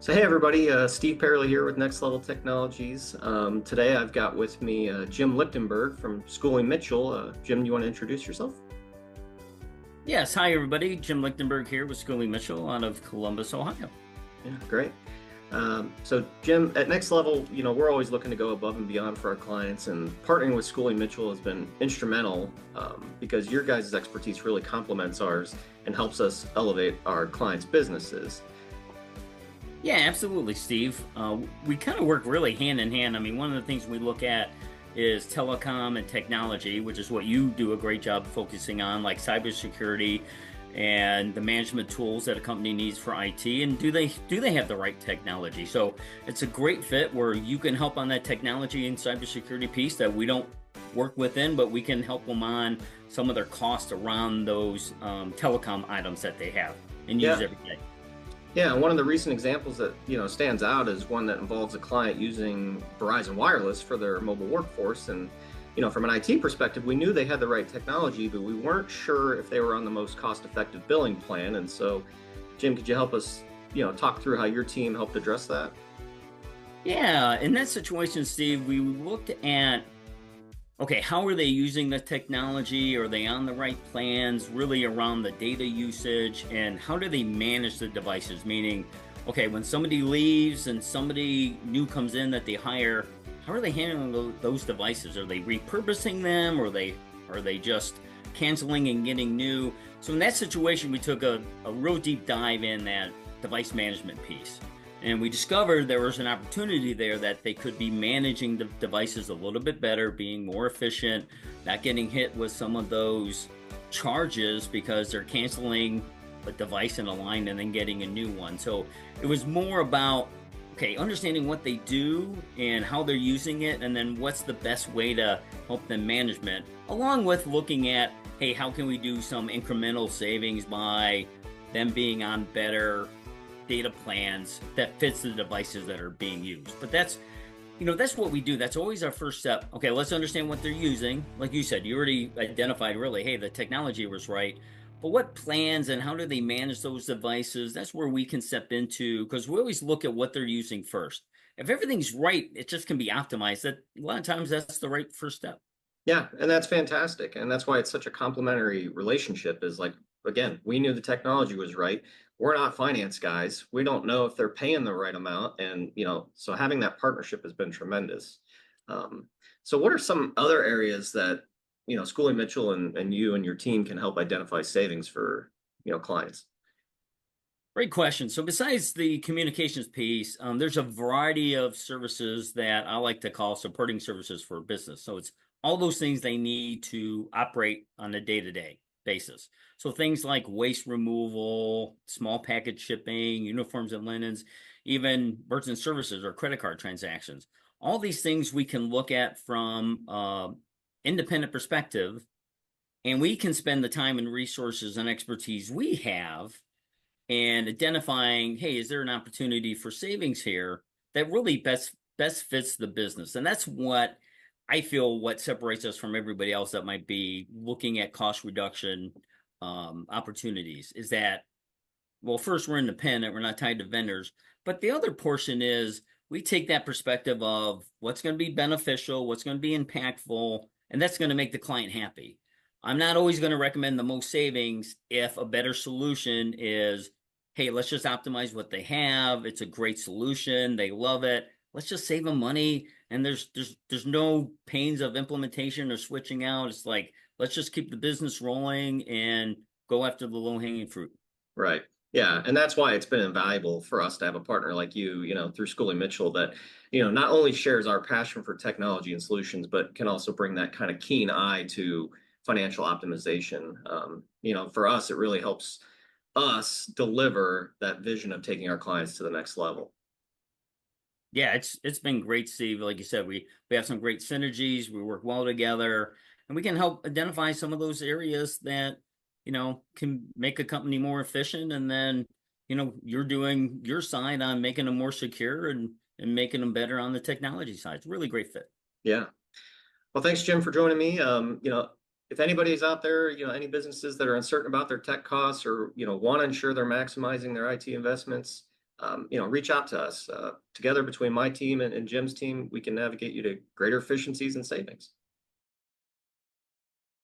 So hey everybody, Steve Payerle here with Next Level Technologies. Today I've got with me Jim Lichtenberg from Schooley Mitchell. Jim, you want to introduce yourself? Yes, hi everybody. Jim Lichtenberg here with Schooley Mitchell out of Columbus, Ohio. Yeah, great. So Jim, at Next Level, we're always looking to go above and beyond for our clients, and partnering with Schooley Mitchell has been instrumental because your guys' expertise really complements ours and helps us elevate our clients' businesses. Yeah, absolutely, Steve. We kind of work really hand in hand. I mean, one of the things we look at is telecom and technology, which is what you do a great job focusing on, like cybersecurity and the management tools that a company needs for IT. And do they have the right technology? So it's a great fit where you can help on that technology and cybersecurity piece that we don't work within, but we can help them on some of their costs around those telecom items that they have and use Yeah. every day. Yeah, one of the recent examples that stands out is one that involves a client using Verizon Wireless for their mobile workforce. And from an IT perspective, we knew they had the right technology, but we weren't sure if they were on the most cost-effective billing plan. And so, Jim, could you help us, talk through how your team helped address that? Yeah, in that situation, Steve, we looked at, okay, how are they using the technology? Are they on the right plans, really around the data usage? And how do they manage the devices? Meaning, okay, when somebody leaves and somebody new comes in that they hire, how are they handling those devices? Are they repurposing them? Or are they just canceling and getting new? So in that situation, we took a real deep dive in that device management piece. And we discovered there was an opportunity there that they could be managing the devices a little bit better, being more efficient, not getting hit with some of those charges because they're canceling a device in a line and then getting a new one. So it was more about, okay, understanding what they do and how they're using it, and then what's the best way to help them management, along with looking at, hey, how can we do some incremental savings by them being on better data plans that fits the devices that are being used. But that's what we do. That's always our first step. Okay, let's understand what they're using. Like you said, you already identified really, hey, the technology was right. But what plans and how do they manage those devices? That's where we can step into, because we always look at what they're using first. If everything's right, it just can be optimized. That a lot of times that's the right first step. Yeah, and that's fantastic. And that's why it's such a complementary relationship is like, again, we knew the technology was right. We're not finance guys. We don't know if they're paying the right amount. And, so having that partnership has been tremendous. Um, so what are some other areas that, Schooley Mitchell and you and your team can help identify savings for, clients? Great question. So besides the communications piece, there's a variety of services that I like to call supporting services for a business. So it's all those things they need to operate on a day-to-day basis. So things like waste removal, small package shipping, uniforms and linens, even merchant services or credit card transactions. All these things we can look at from independent perspective, and we can spend the time and resources and expertise we have and identifying, hey, is there an opportunity for savings here that really best fits the business? And that's what I feel what separates us from everybody else that might be looking at cost reduction opportunities is that, well, first, we're independent, we're not tied to vendors. But the other portion is we take that perspective of what's going to be beneficial, what's going to be impactful, and that's going to make the client happy. I'm not always going to recommend the most savings if a better solution is, hey, let's just optimize what they have. It's a great solution. They love it. Let's just save them money. And there's no pains of implementation or switching out. It's like, let's just keep the business rolling and go after the low-hanging fruit. Right. Yeah, and that's why it's been invaluable for us to have a partner like you, through Schooley Mitchell that, not only shares our passion for technology and solutions, but can also bring that kind of keen eye to financial optimization. For us, it really helps us deliver that vision of taking our clients to the next level. Yeah, it's been great, Steve. Like you said, we have some great synergies. We work well together, and we can help identify some of those areas that can make a company more efficient. And then you're doing your side on making them more secure and making them better on the technology side. It's a really great fit. Yeah. Well, thanks, Jim, for joining me. If anybody's out there, any businesses that are uncertain about their tech costs or, want to ensure they're maximizing their IT investments, reach out to us. Together between my team and Jim's team, we can navigate you to greater efficiencies and savings.